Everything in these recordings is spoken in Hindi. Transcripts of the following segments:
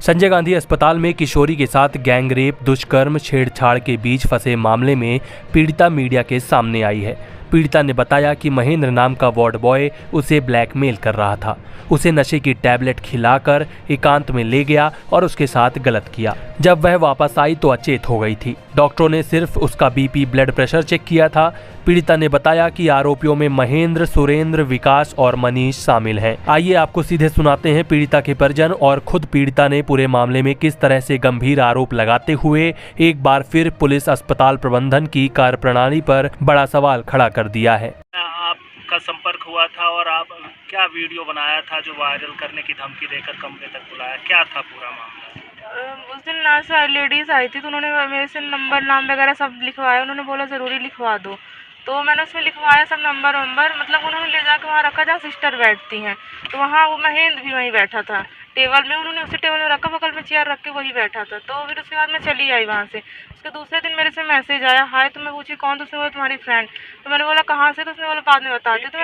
संजय गांधी अस्पताल में किशोरी के साथ गैंगरेप, दुष्कर्म, छेड़छाड़ के बीच फंसे मामले में पीड़िता मीडिया के सामने आई है। पीड़िता ने बताया कि महेंद्र नाम का वार्ड बॉय उसे ब्लैकमेल कर रहा था। उसे नशे की टैबलेट खिलाकर एकांत में ले गया और उसके साथ गलत किया। जब वह वापस आई तो अचेत हो गई थी। डॉक्टरों ने सिर्फ उसका बीपी, ब्लड प्रेशर चेक किया था। पीड़िता ने बताया कि आरोपियों में महेंद्र, सुरेंद्र, विकास और मनीष शामिल हैं। आइए आपको सीधे सुनाते हैं पीड़िता के परिजन और खुद पीड़िता ने पूरे मामले में किस तरह से गंभीर आरोप लगाते हुए एक बार फिर पुलिस, अस्पताल प्रबंधन की कार्यप्रणाली पर बड़ा सवाल खड़ा कर दिया है। आपका संपर्क हुआ था और आप क्या वीडियो बनाया था जो वायरल करने की धमकी देकर कमरे तक बुलाया, क्या था पूरा मामला? उस दिन ना से लेडीज़ आई थी तो उन्होंने मेरे से नंबर, नाम वगैरह सब लिखवाया। उन्होंने बोला ज़रूरी लिखवा दो, तो मैंने उसमें लिखवाया सब नंबर वंबर। मतलब उन्होंने ले जाकर वहाँ रखा जहाँ सिस्टर बैठती हैं, तो वहाँ वो महेंद्र भी वहीं बैठा था टेबल में। उन्होंने उसी टेबल में रखा, बगल में चेयर रख के वही बैठा था। तो फिर उसके बाद मैं चली आई वहाँ से। उसके दूसरे दिन मेरे से मैसेज आया, हाय। तो मैं पूछी कौन? तो उसने बोला तुम्हारी फ्रेंड। तो मैंने बोला कहाँ से? तो उसने बोला बाद में बताते। तो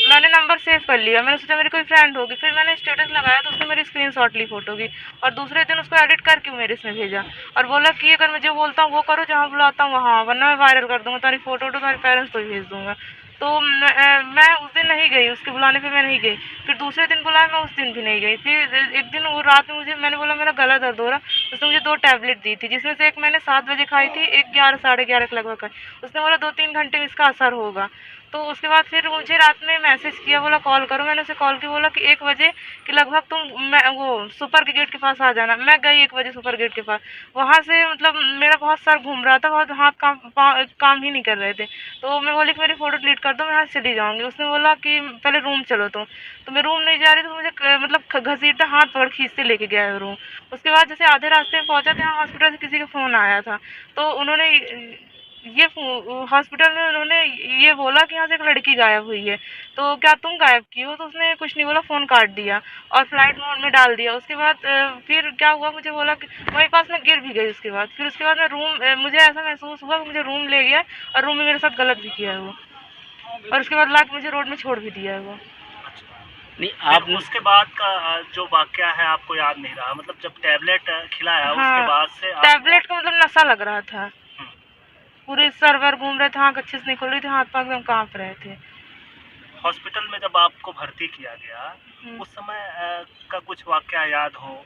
मैंने नंबर सेव कर लिया। मैंने सोचा मेरी कोई फ्रेंड होगी। फिर मैंने स्टेटस लगाया तो उसने मेरी स्क्रीनशॉट ली फोटो की, और दूसरे दिन उसको एडिट करके मेरे इसमें भेजा और बोला कि अगर मैं जो बोलता हूँ वो करो, जहाँ बुलाता हूँ वहाँ, वरना मैं वायरल कर दूँगा, तुम्हारी फोटो तुम्हारे पेरेंट्स को भी भेज दूँगा। तो मैं उस दिन नहीं गई, उसके बुलाने पे मैं नहीं गई। फिर दूसरे दिन बुलाया, मैं उस दिन भी नहीं गई। फिर एक दिन वो रात में मैंने बोला मेरा गला दर्द हो रहा। उसने मुझे 2 टैबलेट दी थी, जिसमें से एक मैंने 7 बजे खाई थी, एक 11 साढ़े 11 के लगभग खाई। उसने बोला 2-3 घंटे में इसका असर होगा। तो उसके बाद फिर मुझे रात में मैसेज किया, बोला कॉल करो। मैंने उसे कॉल किया, बोला कि 1 बजे के लगभग वो सुपर के गेट के पास आ जाना। मैं गई 1 बजे सुपर गेट के पास। वहाँ से मतलब मेरा बहुत सर घूम रहा था, बहुत हाथ काम ही नहीं कर रहे थे। तो मैं बोली कि मेरी फ़ोटो डिलीट कर दो, मैं यहाँ से चली जाऊँगी। उसने बोला कि पहले रूम चलो तुम। तो मैं रूम नहीं जा रही, तो मुझे मतलब घसीटता हाथ पकड़ खींचते लेके गया रूम। उसके बाद जैसे आधे रास्ते में पहुँचा तो यहाँ हॉस्पिटल से किसी का फ़ोन आया था। तो उन्होंने हॉस्पिटल में उन्होंने ये बोला कि यहाँ से एक लड़की गायब हुई है, तो क्या तुम गायब की हो? तो उसने कुछ नहीं बोला, फ़ोन काट दिया और फ्लाइट मोड में डाल दिया। उसके बाद फिर क्या हुआ, मुझे बोला कि वहीं पास मैं गिर भी गई। उसके बाद मैं मुझे ऐसा महसूस हुआ कि मुझे रूम ले गया और रूम में मेरे साथ गलत भी किया है वो, और उसके बाद लाके मुझे रोड में छोड़ भी दिया है वो। नहीं, आप उसके बाद का जो वाकया है आपको याद नहीं रहा? मतलब जब टैबलेट खिलाया उसके बाद से टैबलेट का मतलब नशा लग रहा था। पूरे सर वर घूम रहे थे, आँख अच्छे से नहीं खुल रही थी, हाथ पाँव एकदम काँप रहे थे। हॉस्पिटल में जब आपको भर्ती किया गया उस समय का कुछ वाकया याद हो?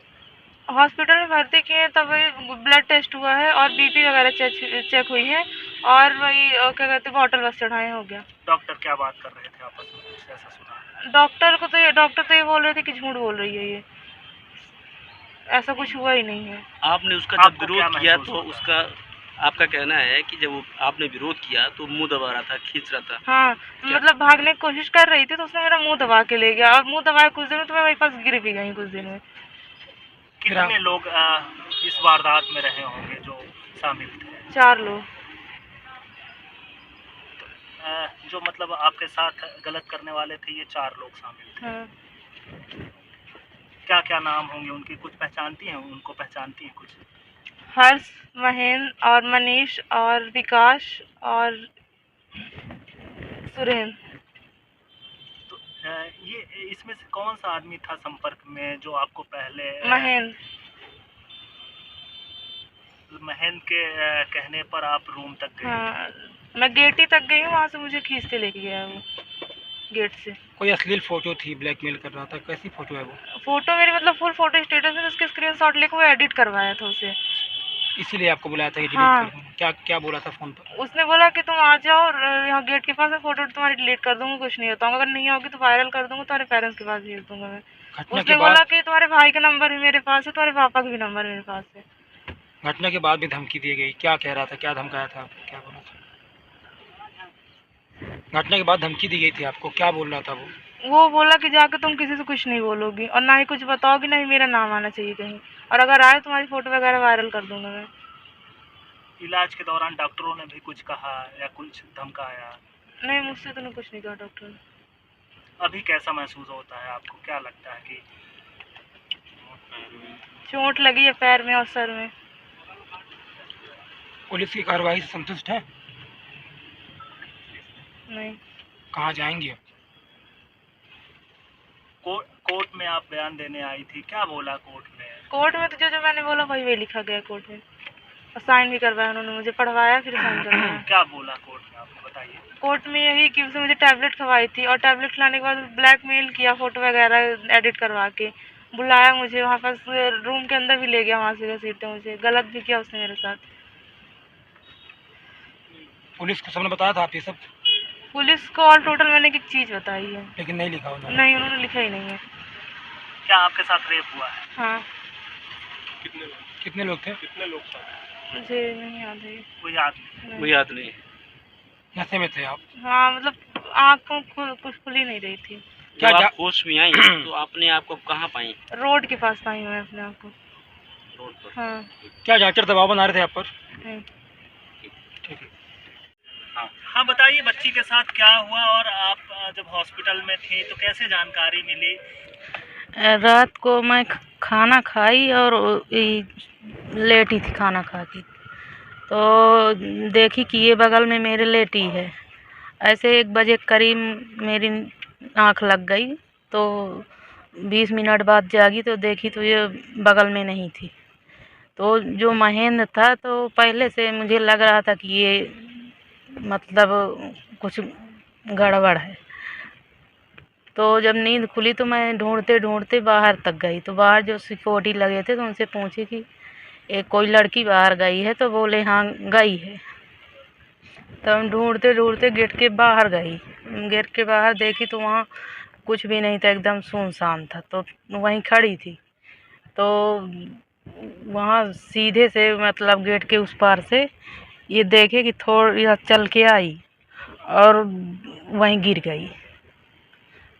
हॉस्पिटल में भर्ती किए तब वही ब्लड टेस्ट हुआ है और बीपी वगैरह चेक हुई है, और वही क्या कहते हैं बॉटल बस चढ़ाए हो गया। डॉक्टर क्या बात कर रहे थे आपस में, कुछ ऐसा सुना? डॉक्टर तो ये बोल रहे थे कि झूठ बोल रही है, ये ऐसा कुछ हुआ ही नहीं है। आपने उसका जब विरोध किया तो उसका आपका कहना है कि जब आपने विरोध किया तो मुंह दबा रहा था, खींच रहा था। हाँ, मतलब भागने की कोशिश कर रही थी तो उसने मेरा मुंह दबा के ले गया, और मुंह दबाए कुछ दिन में तो मैं वहीं पास गिर भी गई कुछ दिन में। कितने लोग इस वारदात में रहे होंगे जो शामिल थे? 4 लोग। जो मतलब आपके साथ गलत करने वाले थे, ये 4 लोग शामिल थे। हाँ। क्या क्या नाम होंगे उनकी, कुछ पहचानती हैं? उनको पहचानती हैं कुछ? हर्ष, महेंद्र और मनीष और विकास और सुरेंद्र। तो ये इसमें से कौन सा आदमी था संपर्क में जो आपको पहले? महेंद्र के कहने पर आप रूम तक गए? हाँ, मैं गेट ही तक गई हूँ, वहाँ से मुझे खींचते लेके गया वो गेट से। कोई अश्लील फोटो थी, ब्लैकमेल कर रहा था, कैसी फोटो है वो? फोटो मेरी मतलब फुल फोटो स्टेटस में उसके स्क्रीनशॉट लेके वो एडिट करवाया था उसे, इसीलिए आपको बुलाया था डिलीट हाँ। क्या क्या बोला था फोन पर? उसने बोला कि तुम आ जाओ और यहाँ गेट के पास है, फोटो तुम्हारी डिलीट कर दूंगा, कुछ नहीं होता, अगर नहीं आओगी तो वायरल कर दूंगा, तुम्हारे पेरेंट्स के पास भेज दूंगा मैं। उसने बोला कि तुम्हारे भाई का नंबर भी मेरे पास है, तुम्हारे पापा का भी नंबर मेरे पास है। घटना के बाद भी धमकी दी गई, क्या कह रहा था, क्या धमकाया था आपको, क्या बोला था? घटना के बाद धमकी दी गई थी आपको, क्या बोल रहा था वो बोला कि जाकर तुम किसी से कुछ नहीं बोलोगी और ना ही कुछ बताओगी, ना ही मेरा नाम आना चाहिए कहीं, और अगर आए तुम्हारी फोटो वगैरह वायरल कर दूंगा मैं। इलाज के दौरान डॉक्टरों ने भी कुछ कहा या कुछ धमकाया? नहीं, मुझसे तो कुछ नहीं कहा डॉक्टर ने। अभी कैसा महसूस होता है आपको, क्या लगता है कि? चोट लगी है पैर में और सर में। पुलिस की कार्रवाई से संतुष्ट है? नहीं। कहाँ जाएंगे अब? कोर्ट में आप बयान देने आई थी, क्या बोला कोर्ट में? कोर्ट में तो जो जो मैंने बोला वही वही लिखा गया कोर्ट में, और साइन भी करवाया उन्होंने, मुझे पढ़वाया फिर साइन करवाया। क्या बोला कोर्ट में आपको बताइए? कोर्ट में यही कि उसने मुझे टैबलेट खवाई थी, और टैबलेट खिलाने के बाद ब्लैकमेल किया, फ़ोटो वगैरह एडिट करवा के बुलाया मुझे, वहाँ पर रूम के अंदर भी ले गया, वहाँ से घसीटे मुझे, गलत भी किया उसने मेरे साथ। पुलिस को सबने बताया था आप ये सब? पुलिस को ऑल टोटल मैंने एक चीज़ बताई है, लेकिन नहीं लिखा उन्होंने? नहीं उन्होंने लिखा ही नहीं है। क्या आपके साथ रेप हुआ है? हाँ। कितने लोग थे? मुझे नहीं याद है। कोई याद नहीं? वो याद नहीं। नशे में थे आप? हाँ, मतलब आँखों कुछ खुल ही नहीं रही थी। क्या जब आप होश में आई तो आपने आपको कहाँ पाई? रोड के पास पाई मैं अपने आप को। रोड पर? हाँ। क्या डॉक्टर दबाव बना रहे थे आप पर? नहीं। ठीक है। हाँ बताइए, बच्ची के साथ क्या हुआ और आप जब हॉस्पिटल में थी तो कैसे जानकारी मिली? रात को मैं खाना खाई और लेटी थी खाना खा के, तो देखी कि ये बगल में मेरे लेटी है। ऐसे 1 बजे करीब मेरी आँख लग गई, तो 20 मिनट बाद जागी तो देखी तो ये बगल में नहीं थी। तो जो महेंद्र था तो पहले से मुझे लग रहा था कि ये मतलब कुछ गड़बड़ है। तो जब नींद खुली तो मैं ढूंढते ढूंढते बाहर तक गई, तो बाहर जो सिक्योरिटी लगे थे तो उनसे पूछी कि एक कोई लड़की बाहर गई है, तो बोले हाँ गई है। तो हम ढूंढते ढूंढते गेट के बाहर गई, गेट के बाहर देखी तो वहाँ कुछ भी नहीं था, एकदम सुनसान था। तो वहीं खड़ी थी, तो वहाँ सीधे से मतलब गेट के उस पार से ये देखे कि थोड़ी चल के आई और वहीं गिर गई।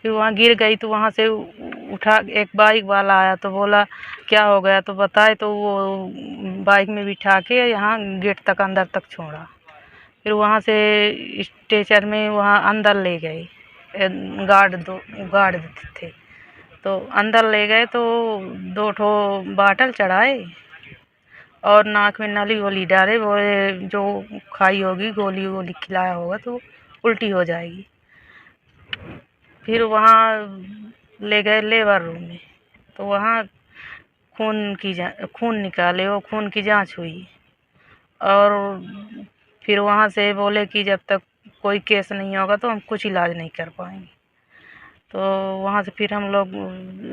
फिर वहाँ गिर गई तो वहाँ से उठा एक बाइक वाला आया, तो बोला क्या हो गया, तो बताए तो वो बाइक में बिठा के यहाँ गेट तक अंदर तक छोड़ा। फिर वहाँ से स्ट्रेचर में वहाँ अंदर ले गए, गार्ड थे, तो अंदर ले गए तो 2 ठो बाटल चढ़ाए और नाक में नली गोली डाले, बोले जो खाई होगी गोली वोली खिलाया होगा तो उल्टी हो जाएगी। फिर वहाँ ले गए लेबर रूम में, तो वहाँ खून निकाले, वो खून की जांच हुई, और फिर वहाँ से बोले कि जब तक कोई केस नहीं होगा तो हम कुछ इलाज नहीं कर पाएंगे। तो वहाँ से फिर हम लोग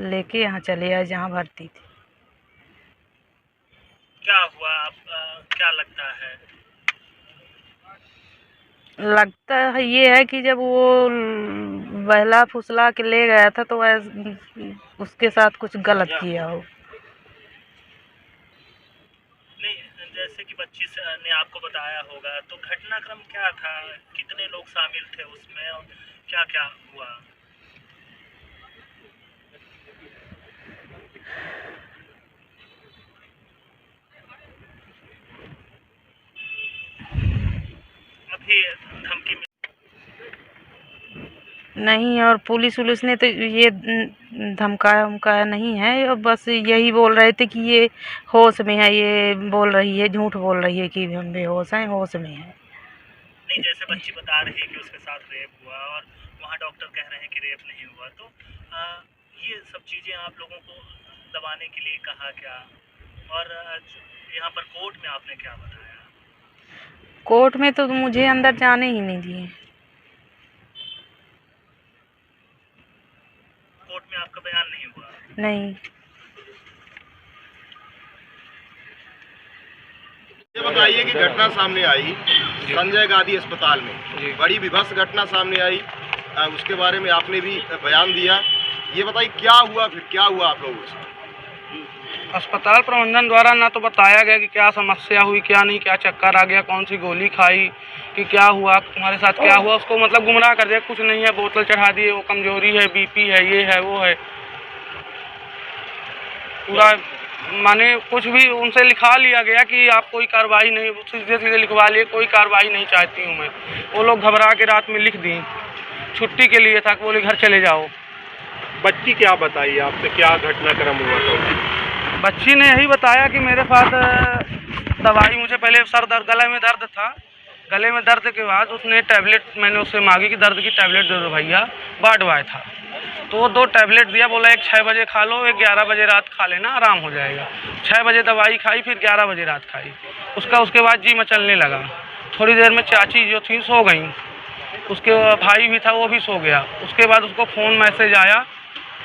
लेके यहाँ चले आए जहाँ भर्ती थी। क्या हुआ आप क्या लगता है? लगता है ये है कि जब वो बहला फुसला के ले गया था तो उसके साथ कुछ गलत किया हो। नहीं, जैसे कि बच्ची ने आपको बताया होगा, तो घटनाक्रम क्या था, कितने लोग शामिल थे उसमें और क्या क्या हुआ? अभी धमकी नहीं, और पुलिस वुलिस ने तो ये धमकाया उमकाया नहीं है, और बस यही बोल रहे थे कि ये होश में है, ये बोल रही है, झूठ बोल रही है कि हम बेहोश हैं, होश में है। नहीं, जैसे बच्ची बता रही है कि उसके साथ रेप हुआ और वहाँ डॉक्टर कह रहे हैं कि रेप नहीं हुआ, तो ये सब चीज़ें आप लोगों को दबाने के लिए कहा क्या, और यहाँ पर कोर्ट में आपने क्या बताया? कोर्ट में तो मुझे अंदर जाने ही नहीं दिए। कोर्ट में आपका बयान नहीं हुआ? नहीं। ये बताइए कि घटना सामने आई संजय गांधी अस्पताल में, बड़ी विभत्स घटना सामने आई, उसके बारे में आपने भी बयान दिया। ये बताइए क्या हुआ, फिर क्या हुआ आप लोगों से? अस्पताल प्रबंधन द्वारा ना तो बताया गया कि क्या समस्या हुई, क्या नहीं, क्या चक्कर आ गया, कौन सी गोली खाई, कि क्या हुआ तुम्हारे साथ, क्या हुआ, उसको मतलब गुमराह कर दिया, कुछ नहीं है, बोतल चढ़ा दिए, वो कमजोरी है, बीपी है, ये है वो है, पूरा माने कुछ भी उनसे लिखा लिया गया कि आप कोई कार्रवाई नहीं, सीधे सीधे लिखवा लिए, कोई कार्रवाई नहीं चाहती हूँ मैं। वो लोग घबरा के रात में लिख दी, छुट्टी के लिए था, बोले घर चले जाओ। बच्ची क्या बताइए आपसे, क्या घटनाक्रम हुआ था? बच्ची ने यही बताया कि मेरे पास दवाई, मुझे पहले सर दर्द, गले में दर्द था, गले में दर्द के बाद उसने टैबलेट, मैंने उससे मांगी कि दर्द की टैबलेट दे दो भैया, बाडवाय था, तो वो 2 टैबलेट दिया, बोला एक 6 बजे खा लो, एक 11 बजे रात खा लेना, आराम हो जाएगा। 6 बजे दवाई खाई, फिर 11 बजे रात खाई। उसके बाद जी मचलने लगा। थोड़ी देर में चाची जो थी सो गई, उसके भाई भी था वो भी सो गया। उसके बाद उसको फ़ोन मैसेज आया,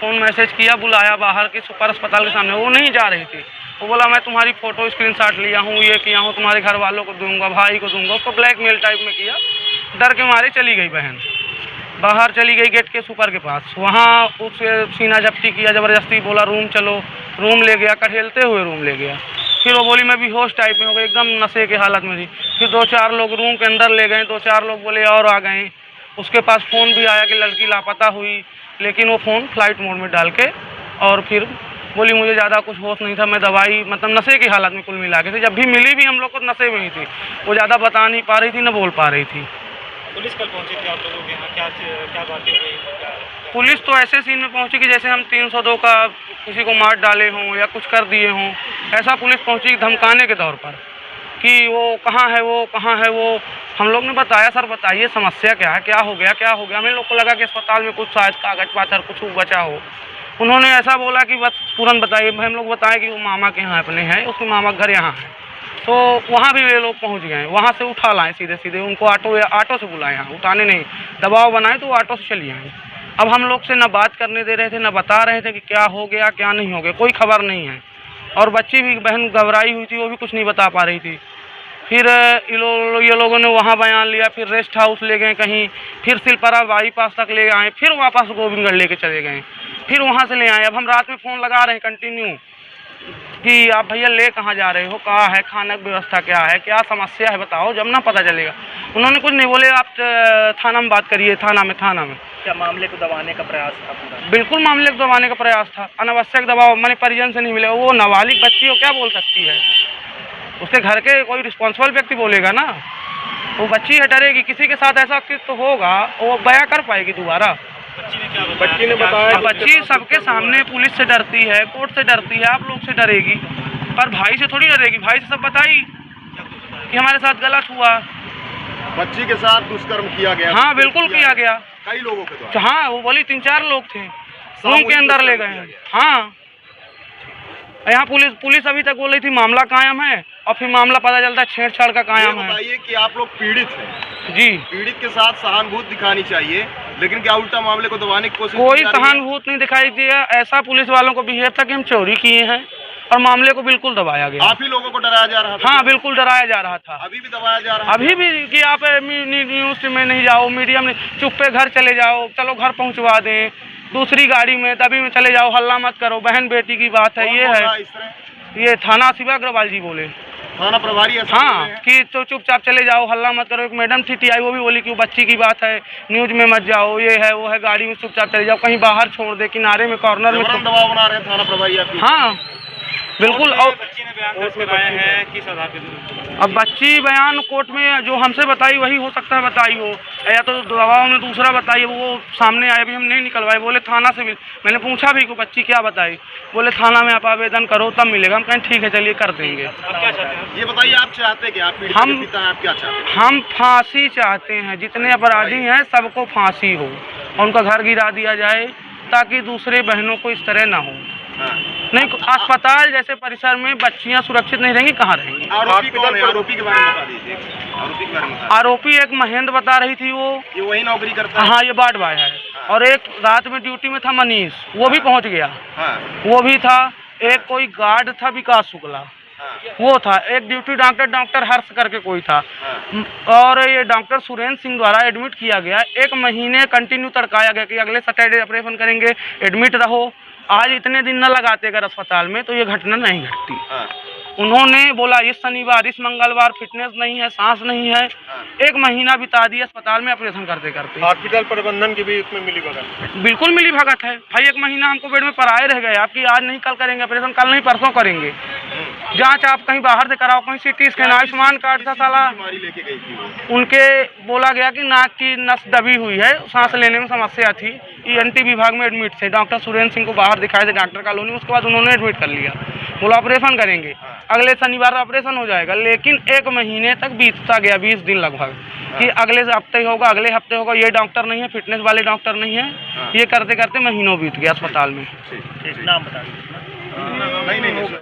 फ़ोन मैसेज किया, बुलाया बाहर के सुपर अस्पताल के सामने। वो नहीं जा रही थी, वो बोला मैं तुम्हारी फ़ोटो स्क्रीनशॉट लिया हूँ, ये किया हूँ, तुम्हारे घर वालों को दूंगा, भाई को दूंगा। उसको ब्लैकमेल टाइप में किया। डर के मारे चली गई बहन, बाहर चली गई गेट के सुपर के पास। वहाँ उससे सीना झपटी किया, ज़बरदस्ती बोला रूम चलो, रूम ले गया, कठेलते हुए रूम ले गया। फिर वो बोली मैं बेहोश टाइप में हो गई, एकदम नशे के हालत में थी। फिर 2-4 लोग रूम के अंदर ले गए, 2-4 लोग बोले और आ गए। उसके पास फ़ोन भी आया कि लड़की लापता हुई, लेकिन वो फ़ोन फ्लाइट मोड में डाल के, और फिर बोली मुझे ज़्यादा कुछ होश नहीं था, मैं दवाई मतलब नशे की हालत में कुल मिला के थी। जब भी मिली भी हम लोग को नशे में ही थी, वो ज़्यादा बता नहीं पा रही थी, न बोल पा रही थी। पुलिस कल पहुंची थी आप लोगों के यहाँ, क्या बातें हुई? पुलिस तो ऐसे सीन में पहुंची कि जैसे हम 302 का किसी को मार डाले हों या कुछ कर दिए हों, ऐसा पुलिस पहुंची धमकाने के तौर पर कि वो कहाँ है, वो कहाँ है वो। हम लोग ने बताया सर बताइए समस्या क्या है, क्या हो गया, क्या हो गया। हमें लोग को लगा कि अस्पताल में कुछ शायद कागज पाथर कुछ बचा हो। उन्होंने ऐसा बोला कि बस तुरंत बताइए। हम लोग बताएं कि वो मामा के यहाँ अपने हैं, उसके मामा घर यहाँ है। तो वहाँ भी वे लोग पहुँच गए, वहाँ से उठा लाएँ सीधे सीधे, उनको ऑटो से बुलाए, यहाँ उठाने नहीं, दबाव बनाए तो ऑटो से चली आए। अब हम लोग से न बात करने दे रहे थे, न बता रहे थे कि क्या हो गया क्या नहीं हो गया, कोई खबर नहीं है। और बच्ची भी बहन घबराई हुई थी, वो भी कुछ नहीं बता पा रही थी। फिर ये लोगों ने वहाँ बयान लिया, फिर रेस्ट हाउस ले गए कहीं, फिर सिलपरा बाईपास तक ले आए, फिर वापस गोविंदगढ़ लेके चले गए, फिर वहाँ से ले आए। अब हम रात में फ़ोन लगा रहे हैं कंटिन्यू कि आप भैया ले कहाँ जा रहे हो, कहाँ है, खाना की व्यवस्था क्या है, क्या समस्या है बताओ, जब ना पता चलेगा। उन्होंने कुछ नहीं बोले, आप थाना में बात करिए, थाना में। क्या मामले को दबाने का प्रयास था पूरा? बिल्कुल मामले को दबाने का प्रयास था, अनावश्यक दबाव। मैंने परिजन से नहीं मिले, वो नाबालिग बच्ची हो क्या बोल सकती है, उसके घर के कोई रिस्पॉन्सिबल व्यक्ति बोलेगा ना। वो बच्ची है, डरेगी, किसी के साथ ऐसा तो होगा वो बयां कर पाएगी दोबारा। बच्ची ने बताया, बच्ची सबके सामने पुलिस से डरती है, कोर्ट से डरती है, आप लोग से डरेगी, पर भाई से थोड़ी डरेगी। भाई से सब बताई कि हमारे साथ गलत हुआ, बच्ची के साथ दुष्कर्म किया गया। हाँ बिल्कुल किया गया, कई लोगों के द्वारा। हाँ वो बोली 3-4 लोग थे, रूम के अंदर ले गए हैं। हाँ यहाँ पुलिस अभी तक बोल रही थी मामला कायम है, और फिर मामला पता चलता है छेड़छाड़ का कायम है। बताइए कि आप लोग पीड़ित हैं जी, पीड़ित के साथ सहानुभूति दिखानी चाहिए, लेकिन क्या उल्टा मामले को दबाने की कोशिश कोई की जा रही है? सहानुभूति नहीं दिखाई दिया। ऐसा पुलिस वालों को बिहेव था कि हम चोरी किए हैं, और मामले को बिल्कुल दबाया गया। आप ही लोगों को डराया जा रहा था? हाँ बिल्कुल डराया जा रहा था, अभी भी दबाया जा रहा है? अभी भी कि आप न्यूज़ में नहीं जाओ, मीडिया में चुप पे घर चले जाओ, चलो घर पहुंचवा दें, दूसरी गाड़ी में तभी में चले जाओ, हल्ला मत करो, बहन बेटी की बात है। ये है, ये थाना शिवा अग्रवाल जी बोले, थाना प्रभारी। हाँ कि तो चुपचाप चले जाओ, हल्ला मत करो। एक मैडम थी आई, वो भी बोली कि वो बच्ची की बात है, न्यूज़ में मत जाओ, ये है वो है, गाड़ी में चुपचाप चले जाओ, कहीं बाहर छोड़ दे, किनारे में कॉर्नर में। दबाव बना रहे हैं थाना प्रभारी आपकी? हाँ बिल्कुल। और बच्ची ने बयान दर्ज करवाया है किस आधार पे? अब बच्ची बयान कोर्ट में जो हमसे बताई वही हो सकता है बताई हो, या तो दबाव में दूसरा बताइए, वो सामने आए, अभी हम नहीं निकलवाए। बोले थाना से मैंने पूछा भी कि बच्ची क्या बताई, बोले थाना में आप आवेदन करो तब मिलेगा। हम कहें ठीक है चलिए कर देंगे। आप क्या चाहते हैं? ये बताइए आप चाहते क्या, आप पीड़ित के पिता हैं, आप क्या चाहते हैं? हम फांसी चाहते हैं, जितने अपराधी हैं सबको फांसी हो, और उनका घर गिरा दिया जाए, ताकि दूसरे बहनों को इस तरह ना हो। नहीं, अस्पताल जैसे परिसर में बच्चियां सुरक्षित नहीं रहेंगी, कहाँ रहेंगी? आरोपी कौन है? आरोपी के बारे में बता दीजिए। आरोपी के बारे में आरोपी एक महेंद्र बता रही थी, वो ये वही नौकरी करता है? हाँ ये बाडवाय है। और एक रात में ड्यूटी में था मनीष, वो भी पहुंच गया, वो भी था। एक कोई गार्ड था विकास शुक्ला, वो था। एक ड्यूटी डॉक्टर हर्ष करके कोई था। और ये डॉक्टर सुरेंद्र सिंह द्वारा एडमिट किया गया, 1 महीने कंटिन्यू तड़काया गया कि अगले सैटरडे ऑपरेशन करेंगे, एडमिट रहो। आज इतने दिन न लगाते अगर अस्पताल में तो ये घटना नहीं घटती। उन्होंने बोला इस शनिवार इस मंगलवार फिटनेस नहीं है, सांस नहीं है, 1 महीना बिता दिया अस्पताल में ऑपरेशन करते करते। हॉस्पिटल प्रबंधन की भी उसमें मिली भगत? बिल्कुल मिली भगत है भाई। 1 महीना हमको बेड में पराए रह गए, आपकी आज नहीं कल करेंगे ऑपरेशन, कल नहीं परसों करेंगे। जांच आप कहीं बाहर से कराओ, कहीं CT स्कैन, आयुष्मान कार्ड था साला। लेके गई थी उनके बोला गया कि नाक की नस दबी हुई है, सांस लेने में समस्या थी। ENT विभाग में एडमिट थे, डॉक्टर सुरेंद्र सिंह को बाहर दिखाए थे डॉक्टर कॉलोनी, उसके बाद उन्होंने एडमिट कर लिया। बोला ऑपरेशन करेंगे, हाँ। अगले शनिवार ऑपरेशन हो जाएगा, लेकिन 1 महीने तक बीतता गया, 20 दिन लगभग, कि अगले हफ्ते होगा, अगले हफ्ते होगा, ये डॉक्टर नहीं है, फिटनेस वाले डॉक्टर नहीं है, हाँ। ये करते करते महीनों बीत गया अस्पताल में। ठीक नाम बता दीजिए। नहीं नहीं नहीं